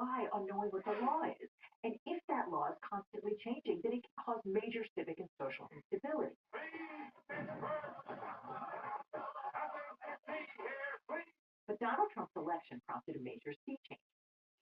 rely on knowing what the law is. And if that law is constantly changing, then it can cause major civic and social instability. But Donald Trump's election prompted a major sea change.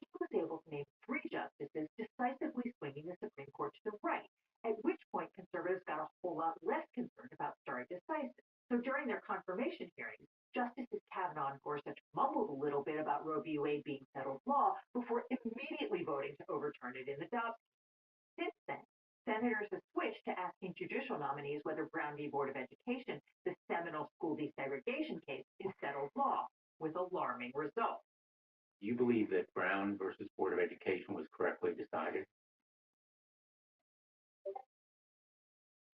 He was able to name three justices, decisively swinging the Supreme Court to the right, at which point conservatives got a whole lot less concerned about stare decisis. So during their confirmation hearings, Justices Kavanaugh and Gorsuch mumbled a little bit about Roe v. Wade being settled law before immediately voting to overturn it in the Dobbs. Since then, senators have switched to asking judicial nominees whether Brown v. Board of Education, the seminal school desegregation case, is settled law, with alarming results. Do you believe that Brown versus Board of Education was correctly decided?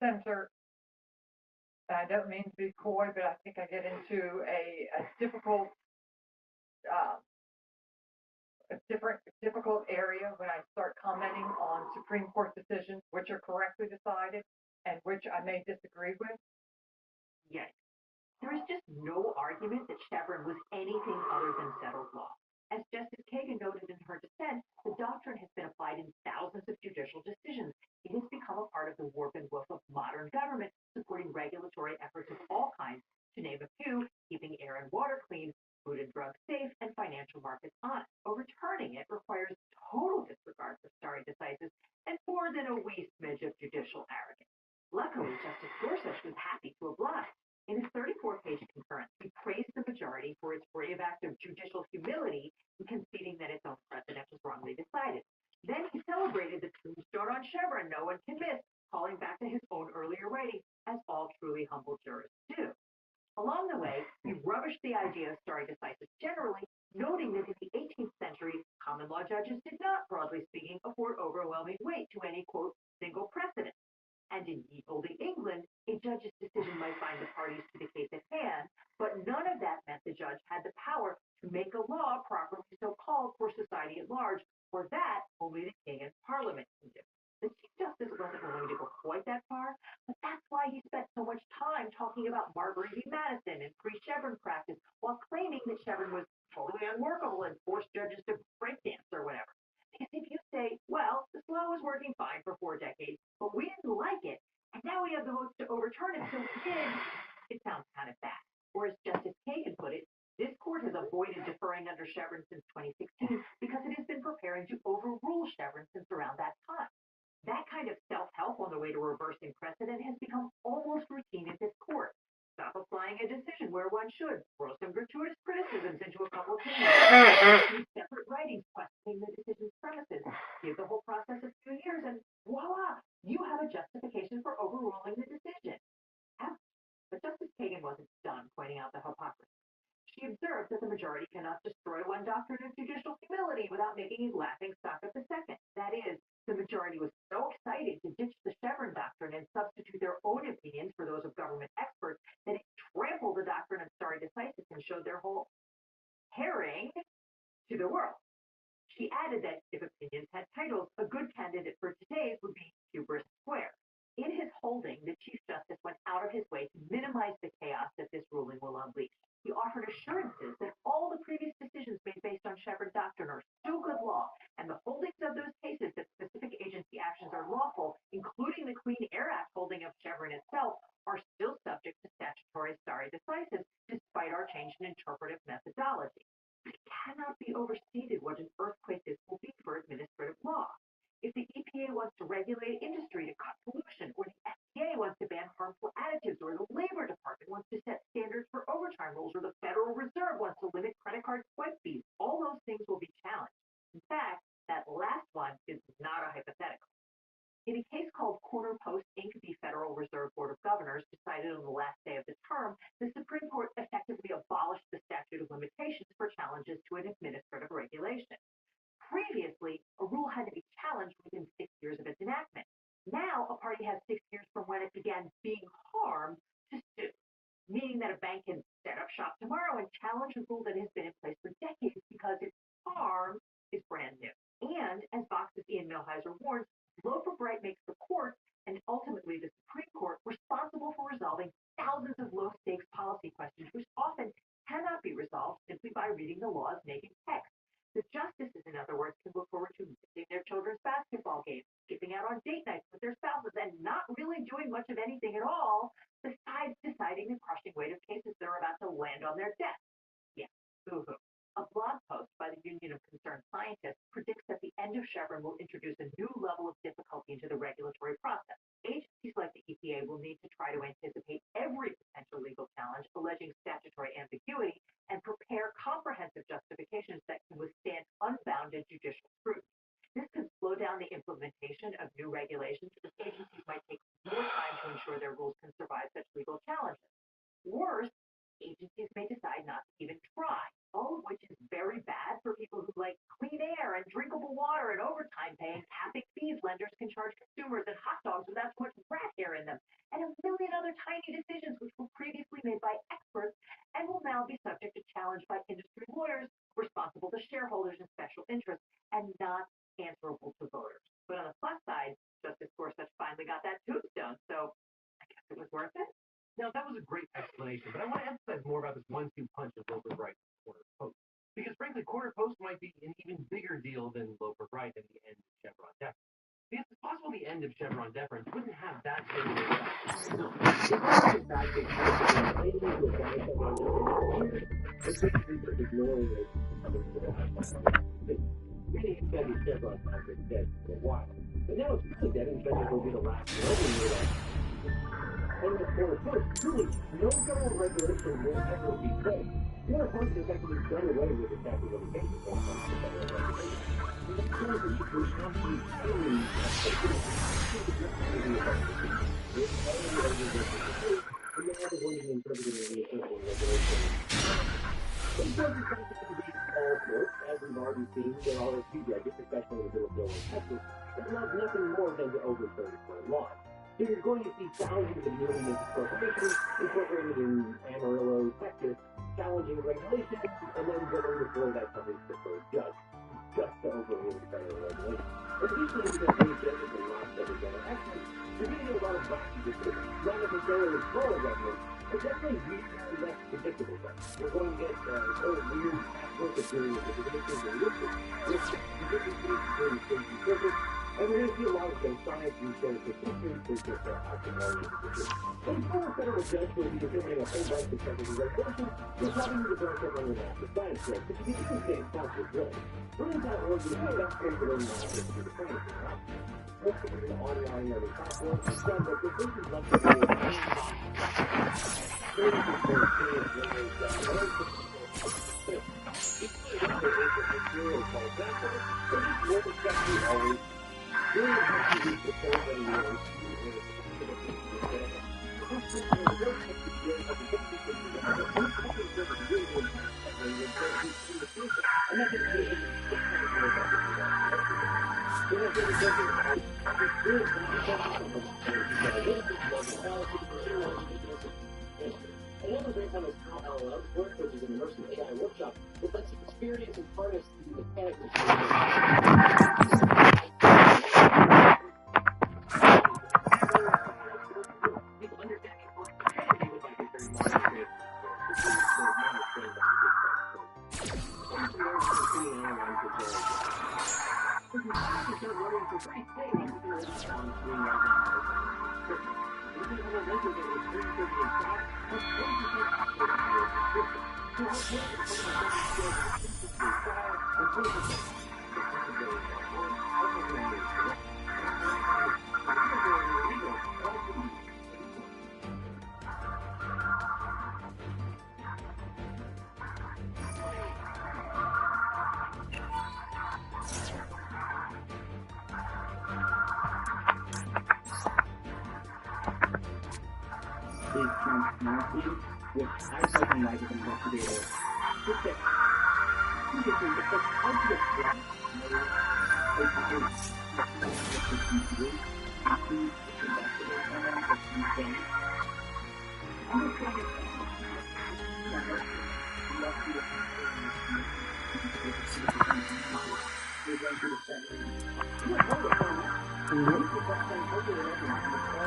Senator, I don't mean to be coy, but I think I get into a difficult area when I start commenting on Supreme Court decisions, which are correctly decided and which I may disagree with. Yes. There is just no argument that Chevron was anything other than settled law. As Justice Kagan noted in her dissent, the doctrine has been applied in thousands of judicial decisions. It has become a part of the warp and woof of modern government, supporting regulatory efforts of all kinds, to name a few: keeping air and water clean, food and drugs safe, and financial markets honest. Overturning it requires total disregard for stare decisis and more than a wee smidge of judicial arrogance. Luckily, Justice Gorsuch was happy to oblige. In his 34-page concurrence, he praised the majority for its brave act of judicial humility in conceding that its own precedent was wrongly decided. Then he celebrated the tombstone on Chevron no one can miss, calling back to his own earlier writing, as all truly humble jurists do. Along the way, he rubbished the idea of stare decisis generally, noting that in the 18th century, common law judges did not, broadly speaking, afford overwhelming weight to any, quote, single precedent. And in ye olde England, a judge's decision might bind the parties to the case at hand, but none of that meant the judge had the power to make a law properly so called for society at large, or that only the king and parliament can do. The Chief Justice wasn't willing to go quite that far, but that's why he spent so much time talking about Marbury v. Madison and pre-Chevron practice, while claiming that Chevron was totally unworkable and forced judges to breakdance or whatever. Because if you say, well, this law was working fine for 4 decades, but we didn't like it, and now we have the votes to overturn it, so we did, it sounds kind of bad. Or as Justice Kagan put it, this court has avoided deferring under Chevron since 2016 because it has been preparing to overrule Chevron since around that time. That kind of self-help on the way to reversing precedent has become almost routine at this court. Stop applying a decision where one should, throw some gratuitous criticisms into a couple of pages, separate writings questioning the decision's premises, give the whole process a few years, and voila, you have a justification for overruling the decision. But Justice Kagan wasn't done pointing out the hypocrisy. She observed that the majority cannot destroy one doctrine of judicial humility without making a laughing stock of the second. That is, the majority was so excited to ditch the Chevron doctrine and substitute their own opinions for those of government experts that it trampled the doctrine of stare decisis and showed their whole herring to the world. She added that if opinions had titles, a good candidate for today's would be hubris square. In his holding, the Chief Justice went out of his way to minimize the chaos that this ruling will unleash. He offered assurances that all the previous decisions made based on Chevron doctrine are still good law, and the holdings of those cases that specific agency actions are lawful, including the Clean Air Act holding of Chevron itself, are still subject to statutory stare decisis, despite our change in interpretive methodology. It cannot be overstated what an earthquake this will be for administrative law. If the EPA wants to regulate industry to cut pollution, or the FDA wants to ban harmful additives, or the Labor Department wants to set standards for overtime rules, or the Federal Reserve wants to limit credit card swipe fees, all those things will be challenged. In fact, that last one is not a hypothetical. In a case called Corner Post Inc., the Federal Reserve Board of Governors decided on the last day of the term, the Supreme Court effectively abolished the statute of limitations for challenges to an administrative regulation. Previously, a rule had to be challenged within 6 years of its enactment. Now, a party has 6 years from when it began being harmed to sue, meaning that a bank can set up shop tomorrow and challenge a rule that has been in place for decades because its harm is brand new. And, as Vox's Ian Millhiser warns, Low for Bright makes the court, and ultimately the Supreme Court, responsible for resolving thousands of low-stakes policy questions, which often cannot be resolved simply by reading the law's naked text. The justices, in other words, can look forward to missing their children's basketball games, skipping out on date nights with their spouses, and not really doing much of anything at all besides deciding the crushing weight of cases that are about to land on their desk. Yeah, boo-hoo. A blog post by the Union of Concerned Scientists predicts that the end of Chevron will introduce a new level of difficulty into the regulatory process. Agencies like the EPA will need to try to anticipate every potential legal challenge alleging statutory ambiguity and prepare comprehensive justifications that can withstand unbounded judicial scrutiny. This could slow down the implementation of new regulations as agencies might take more time to ensure their rules can survive such legal challenges. Worse, agencies may decide not to even try, all of which is very bad for people who like clean air and drinkable water and overtime pay and capping fees lenders can charge consumers and hot dogs without too much rat hair in them, and a million other tiny decisions which were previously made by experts and will now be subject to challenge by industry lawyers responsible to shareholders and special interests and not answerable to voters. But on the plus side, Justice Gorsuch finally got that tombstone, so I guess it was worth it. Now, that was a great explanation, but I want to emphasize more about this 1-2 punch of Loper Bright and Corner Post. Because, frankly, Corner Post might be an even bigger deal than Loper Bright and the end of Chevron deference. Because it's possible the end of Chevron deference wouldn't have that big of an effect. No, it's not in fact a claiming to advance Chevron deference, it's basically just ignoring it coming to the really extended Chevron time is dead for a while. But now it's really dead, and judges will be the last to ever and the Corner Post, truly, no federal regulation will ever be safe. Corner Post has actually done away with the statute of limitations on some federal regulation. And that shows that you can actually change and now they're going to be interpreted in the official regulation. Sometimes it's going to be all courts, as we've already seen, there are a few judges, especially in the middle of Bill in Texas, that love nothing more than to overturn current laws. So you're going to see thousands of newly minted corporations incorporated in Amarillo, Texas, challenging regulations, and then going before that company's preferred judge, just to overrule federal regulations. Additionally, because these judges are not subject matter experts, you're going to get a lot of wacky decisions, not necessarily smaller governments, but definitely really less predictable ones. We're going to get very weird patchwork of various organizations and lists, with consistencies during state and circuits. And we're going to see a lot of science research and history research that actually all over the city. But before a federal judge will be determining a whole bunch of technical regulations, you'll probably need to brush up on your math of science grade, but you can even say it's not good drilling. Brilliant.org is the best way to learn math to do the science thing, right? Most of the online or the platform is done, but this is much of the always really have to be prepared when you are another great time is how LLMs work, which is an immersive AI workshop that lets you experience and harness the mechanics of which I personally like as an investigator. Just that two different because how do you express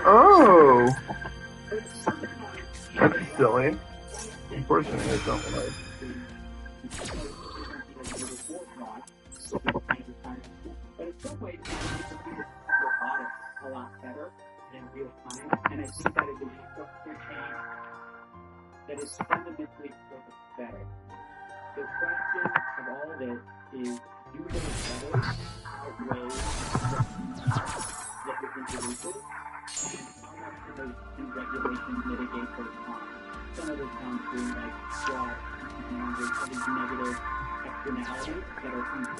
Oh, that's silly. Unfortunately, I don't like. that is fundamentally pathetic. The question of all of this is, do those feathers outweigh what this introduces? And how much do those two regulations mitigate those harms? Some of those harms being like fraud, and there's all these negative externalities that are evil.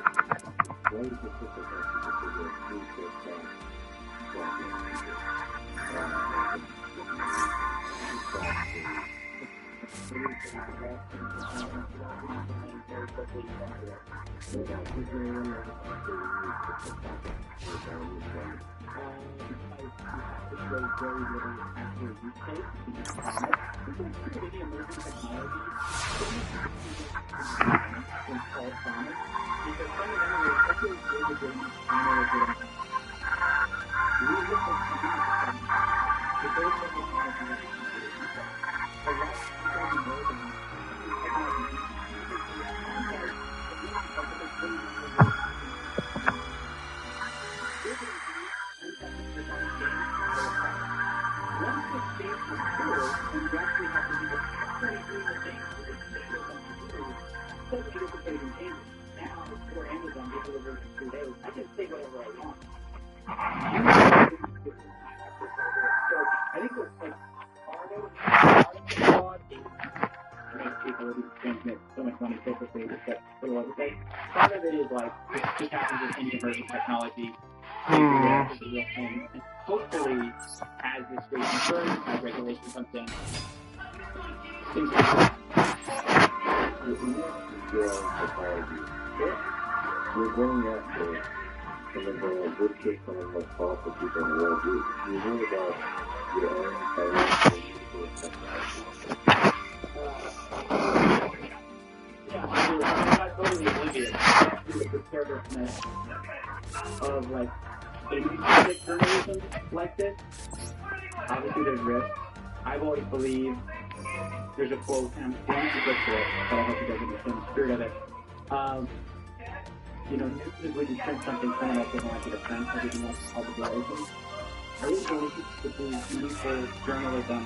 What is the difference between the two systems? Part of it is like, this happens with any emerging technology. And hopefully, as this rate matures, as regulation comes in, things will improve. We're going after some of the good kids, some of the most powerful people in the world. You hear about your own financial I'm not totally oblivious to the preservativeness of like agency journalism like this. Obviously, there's risk. I've always believed there's a quote, and I'm going to look for it, but I hope you guys understand the spirit of it. News is when you print something someone else doesn't want you to print, everything else is public relations. I really believe to do meaningful journalism,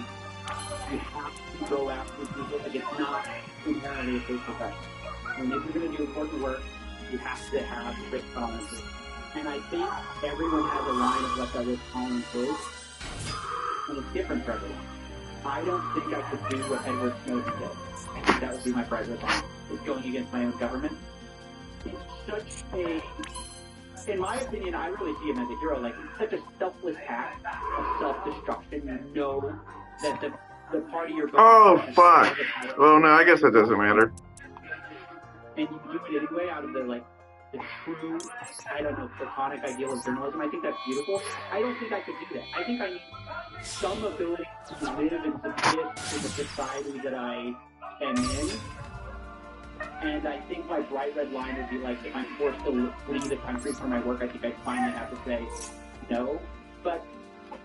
you have to go after people. Like, it's not inherently a safe profession. And if you're going to do important work, you have to have risk tolerances. And I think everyone has a line of what that risk tolerance is, and it's different for everyone. I don't think I could do what Edward Snowden did. I think that would be my private line. It's going against my own government. It's such a, in my opinion, I really see him as a hero. Like, it's such a selfless act of self-destruction. You know that the party you're going Oh, fuck. Well, no, I guess that doesn't matter. And you do it anyway out of the true, I don't know, platonic ideal of journalism. I think that's beautiful. I don't think I could do that. I think I need some ability to live and subsist in the society that I am in. And I think my bright red line would be like, if I'm forced to leave the country for my work, I think I'd finally have to say no. But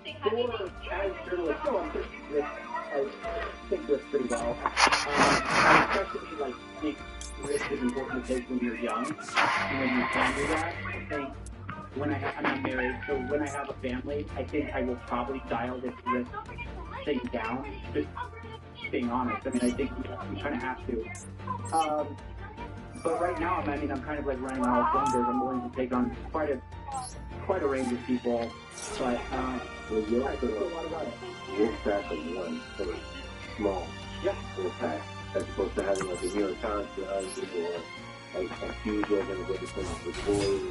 as journalists go, I think this pretty well. Especially think risk is important to take when you're young, and when you can do that. I think I'm married, so when I have a family, I think I will probably dial this risk thing down. Just being honest, I mean, I think you kind of have to. But right now, I'm kind of like running on all cylinders. I'm willing to take on quite a range of people, but I think a lot about it. You're stacking one sort of small pack, as opposed to having like a New York Times behind you or like a huge organization with boys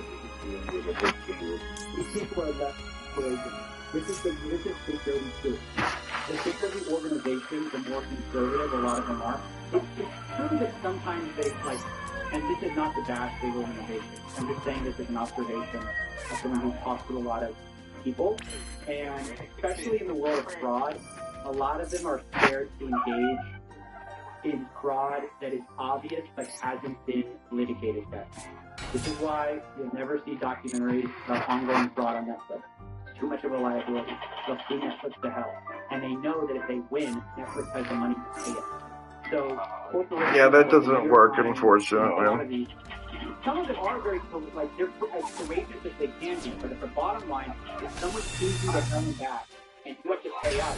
and with a big team. These people are that crazy. This is the dirty truth. The bigger the organization, the more conservative a lot of them are. It's true that sometimes they and this is not to bash big organizations. I'm just saying this is an observation of someone who talks to a lot of people, and especially in the world of fraud, a lot of them are scared to engage in fraud that is obvious but hasn't been litigated yet. This is why you'll never see documentaries about ongoing fraud on Netflix. Too much of a liability. They'll see Netflix to hell. And they know that if they win, Netflix has the money to pay it. So, corporations... Yeah, that doesn't work, unfortunately. Some of them are very, they're as courageous as they can be, but the bottom line, if someone sues you to come back, and you have to pay out,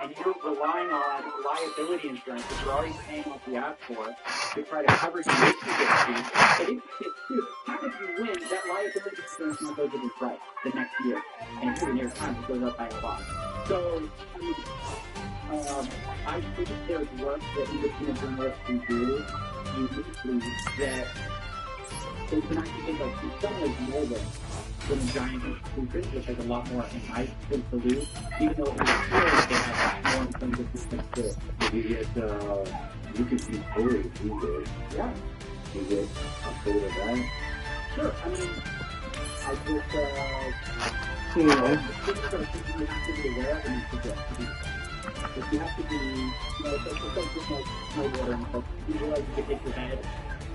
and you're relying on liability insurance, which you're already paying what you asked for, to try to cover you if you get sued. And if you get sued, even if you win, that liability insurance might go to the price the next year. And for the New York Times, it goes up by a lot. So, I think there's work that independent journalists can do uniquely that they can actually think like in some ways more than a giant institution, which has a lot more in my things to lose, even though in the field they have more in terms of systems to it. You get, you can see stories these days. Yeah. You get updated of that. Sure. I mean, I just, things you have to be aware of and you forget to be. If you have to be, it's like just like snowboarding, like you realize you can hit your head,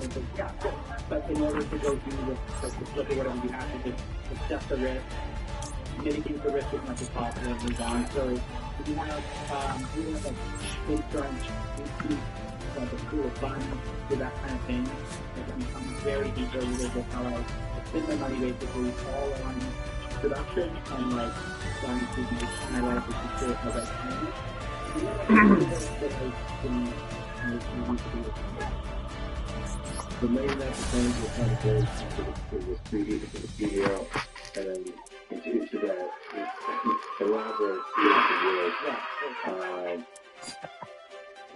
and so, yeah, cool. But in order to go do the flip or whatever, you have to just accept the risk, mitigate the risk as much as possible, and move on. So if you have, like insurance, like a pool of funds, do that kind of thing, it can become very detailed with how I spend my money basically all on production and like trying to make my life as secure as I can. And then I can the main episodes will kind of go to the studio, and then into that elaborate world.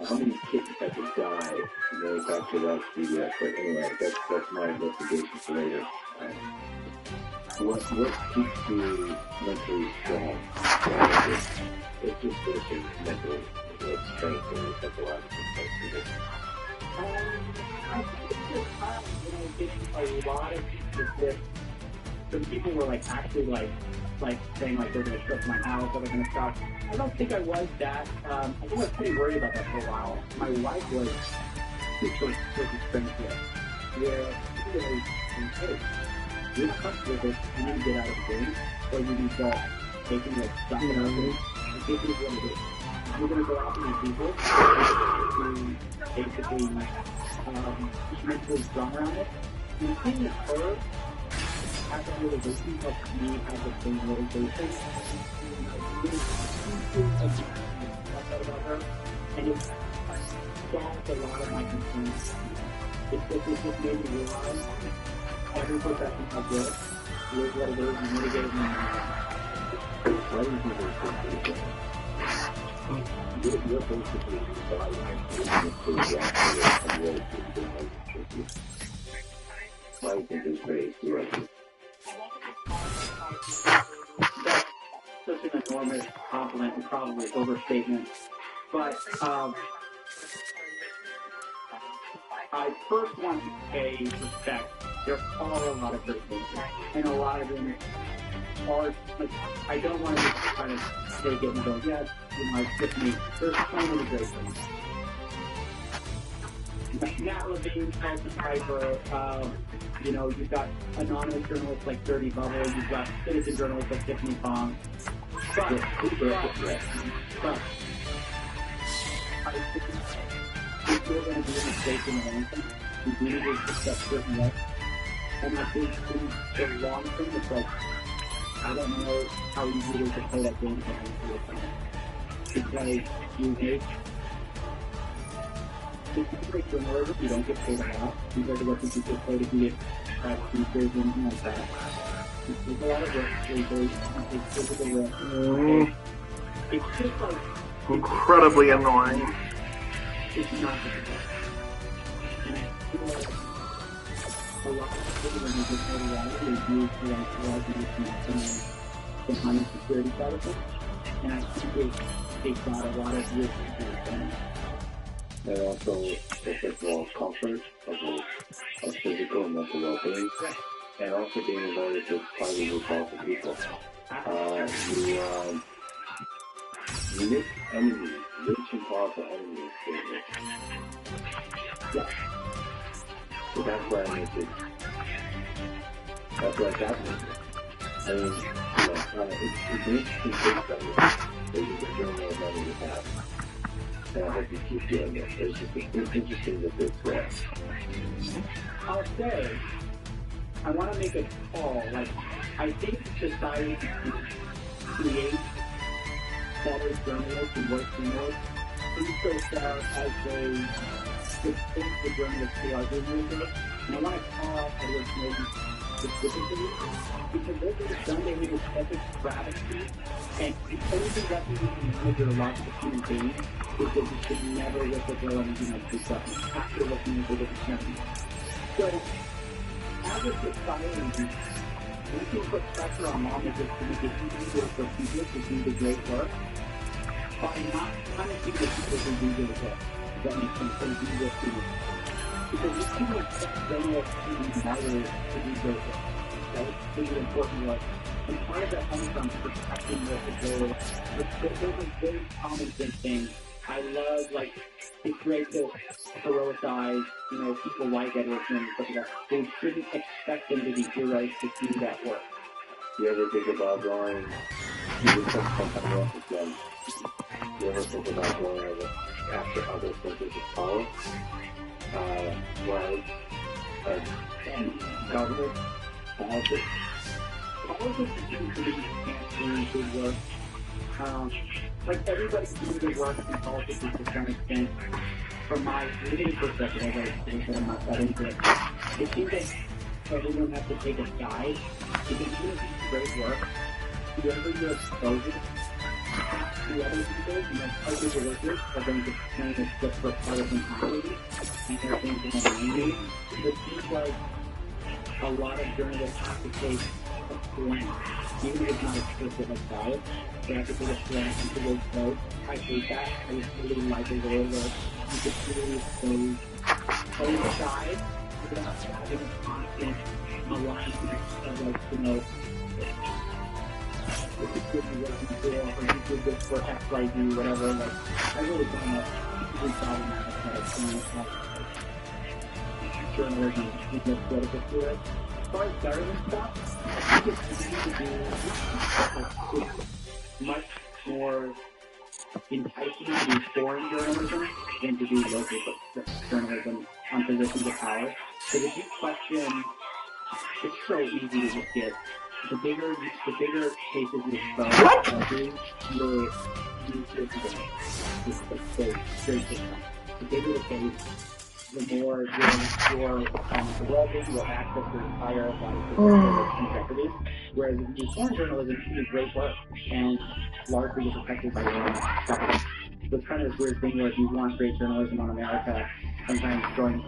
How many kids have to die to manufacture that studio? But anyway, that's my investigation for later. What keeps you mentally strong? It's just basic mental strength and psychological strength. I think it's just getting a lot of this. Some people were like actually like saying like they're going to shut my house or they're going to stop. I don't think I was that. I think I was pretty worried about that for a while. My wife was super expensive. Where she was saying, hey, you're not comfortable with it. You need to get out of the game, or you need to taking like stuff in our game. And this is what it is. You're going to go out with these people who basically be mentally strong around it. And seeing her have that realization helps me have the same realization. About her, and it solved a lot of my concerns. It just made me realize every profession has work. Here's what it is, and mitigate it. You're basically I think it's very serious. That's such an enormous compliment and probably overstatement. But I first want to pay respect. There are a lot of great things, and a lot of them are like I don't want to just kind of take it and go, yes, it's just me. There's so many great things. Nat Levine, Elton Piper, you've got anonymous journalists like Dirty Bubble, you've got citizen journalists like Tiffany Fong. But I think if you're going to be a mistake in the long term, you need to accept certain risks. And I think in the long term, it's like, I don't know how easy it is to play that game because you make if you break your nerve, you don't get paid a lot compared to what you get paid if you get press features and anything like that. There's a lot of risk, it's physical risk. It's just like incredibly annoying. It's not difficult. And I feel like a lot of people when they get notoriety is used to like the money security side of things. And I think they've got a lot of risk to do. And also, first of all, comfort of physical and mental well-being, and also being a lawyer to probably powerful people. You make enemies, rich and powerful enemies. Yeah. So that's why I make it. That's why that makes it. I mean, it's an interesting case study that you can bring more money to have. And I hope you keep doing it. It's interesting that this way. I'll say, I want to make a call. Like, I think society can create better journalists and worse journalists insofar as they distinct the journalists who are doing this. And I want to call out Edward Snowden specifically because those are the done they made a specific travesty. And the only thing that you can manage your logical human being is that you should never whistleblow anything like this stuff after looking into the discussion. So, as a society, we can put pressure on lawmakers to make it easier for people to do the great work by not punishing the people who do good work. Does that make sense? Or do this to you. Because we can't expect journalists to be martyrs to do great work. Right? This is important work. And part of that comes from protecting whistleblowers. Those are very common sense things. I love, like, it's great to heroicize, people like Edward Snowden and stuff like that. They shouldn't expect them to be heroes to do that work. You ever think about going, something again? You ever think about going after other centers of power? Government, politics. Politics seems to be can't do good work. Like everybody's doing good work in politics to some extent. From my limited perspective, I'm not that into it. It seems like everyone has to take a side. Because even if you do great work, whoever you expose it to other people, other workers are going to claim it's just for partisan activity, and they're thinking of the It seems like a lot of journalists have to take a slant, even if it's not explicit like diet. They have to take a slant into those votes. I hate that. I just really like a world where you could really expose both sides without having a constant alignment of if you give me what I'm doing, or you did this for X, Y, Z, whatever, I really find that really problematic journalism is more political to it. As far as government stuff, I think it's easy to do much more enticing to do foreign journalism than to do local journalism on positions of power. Because if you question, it's so easy to just get the bigger cases you expose in the country, the easier to get. It's very system. The bigger the case, the more your well-being, your access to entire body integrity. Whereas if you do foreign journalism, you do great work and largely is affected by your own government. So it's kind of this weird thing where if you want great journalism on America, sometimes join the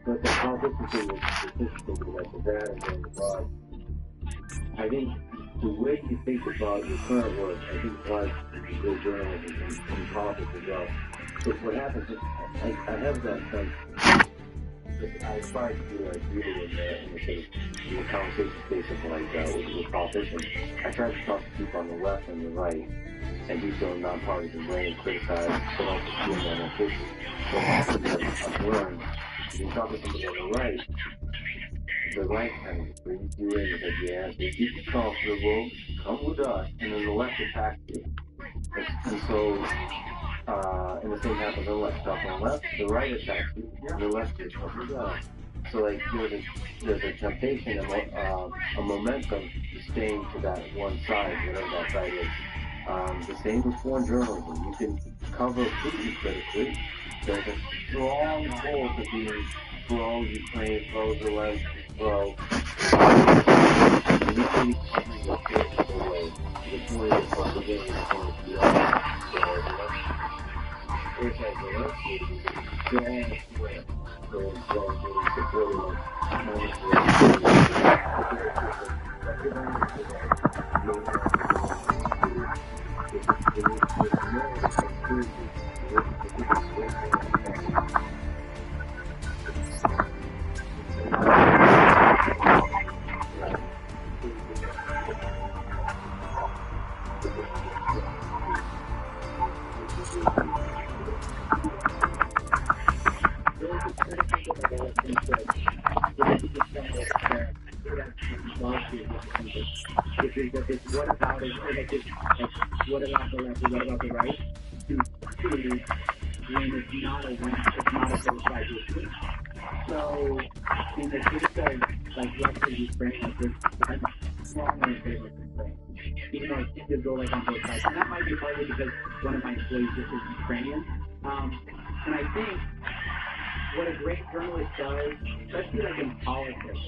but the politics thing is participating like that and going abroad. I think the way you think about your current work, I think applies to good journalism and politics as well. So what happens is, I have that sense that I try to do like really in the conversation space with politicians. I try to talk to people on the left and the right and do so in nonpartisan way and criticize, but also doing that on official. What happens is I've learned, if you talk to somebody on the right kind of brings you in and says, yeah, if you can comfortable, come with us, and then the left attacks you. And so, and the same happens on the left. Talk on the left, the right attacks you, and the left says, come with us. So like there's a temptation, a momentum to staying to that one side, whatever that side is. The same with foreign journalism. You can cover Putin critically. There's a strong pull to being pro-Ukraine, pro-Zelensky, pro. And you can be covering the political way. The point is from the beginning is going to be on. So Zelensky is a strong threat. So it's going to be supporting what about it, what about the left, what about the right, to when it's not a both side issue. So, in the case of, Russia, Ukraine, I'm strongly in favor of Ukraine. even though it's individual, like on both sides. And that might be partly because one of my employees is Ukrainian. And I think what a great journalist does, especially like in politics,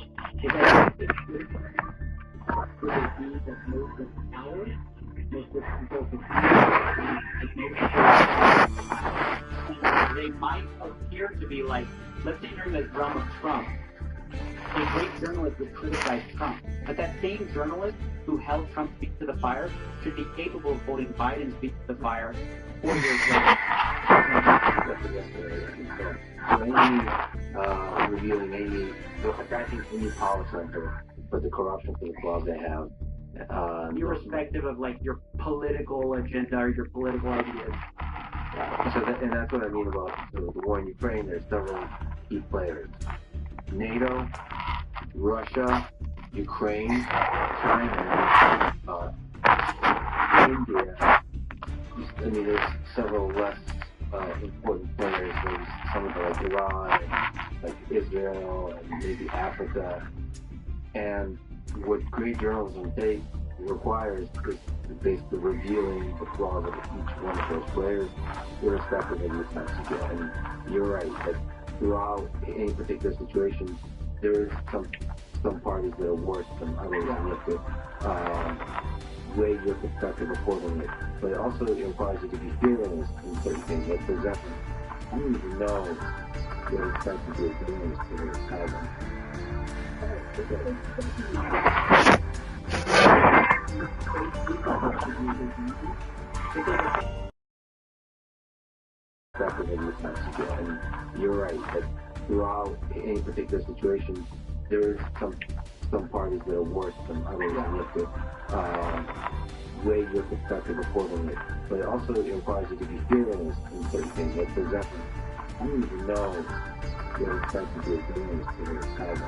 is that it's good for the views that most of power, most of people they might appear to be like, let's say you're in the realm of Trump. A great journalist would criticize Trump, but that same journalist who held Trump's feet to the fire should be capable of holding Biden's feet to the fire 4 years later. Reviewing attacking any policymaker for the corruption for the flaws they have. Irrespective of like your political agenda or your political ideas. And that's what I mean about the war in Ukraine. There's several key players: NATO, Russia, Ukraine, China, India. I mean, there's several less important players. There's some of like Iran, like Israel, and maybe Africa. And what great journalism requires is basically revealing the flaws of each one of those players, irrespective of the message. And you're right that throughout any particular situation, there is some parties that are worse than others, and you have to weigh your perspective accordingly. But it also requires you to be fearless in certain things. Like, for example, you need to know what expected to be doing to have them. And you're right that throughout any particular situation, there is some parties that are worse than others, and you have to weigh your perspective accordingly. But it also requires you to be fearless in certain things. Like, for example, you need to know what expected to be doing to have them.